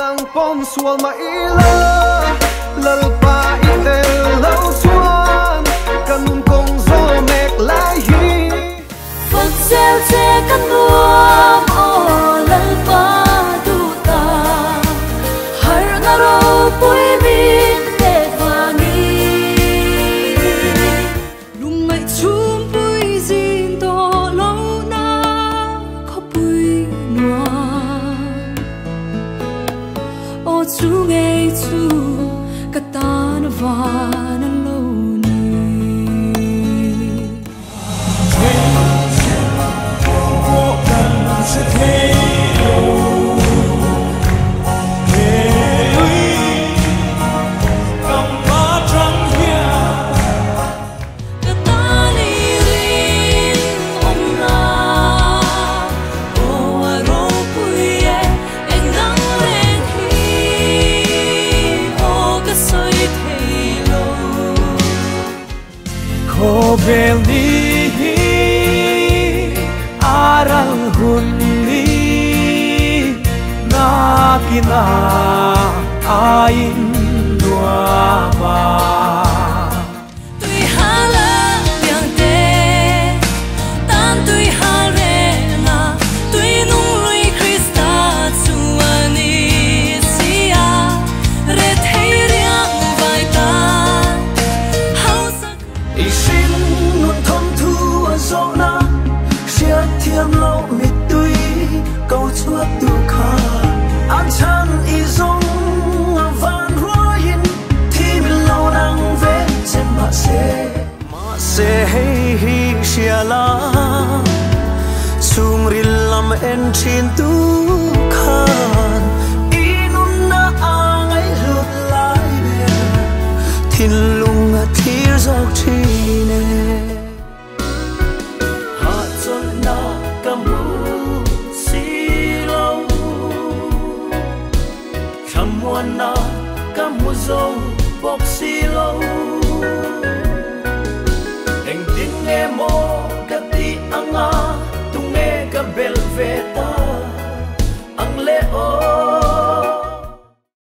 ngang pom sual ma ila lalpa itel lau suan kanun kong zo mek lai hi phật gieo che căn nuông o lalpa tu ta har ngaro pui min te vani lung mai chum pui zin to lo na kho pui noa o chu ngei chu katan van lo ni vô cần sẽ thế Vel ni aral hun ni na kina ain nuama tui hala yang te tan tui hale na tui nung lui Krista chuani sia re thei riang vai ta hausa isin nun thom thu azona sia thiam lo mi tui câu chuat tu kha an chan izong van roin thi mi lo nang ve chen ma se hi sia la sung ril lam en chin tu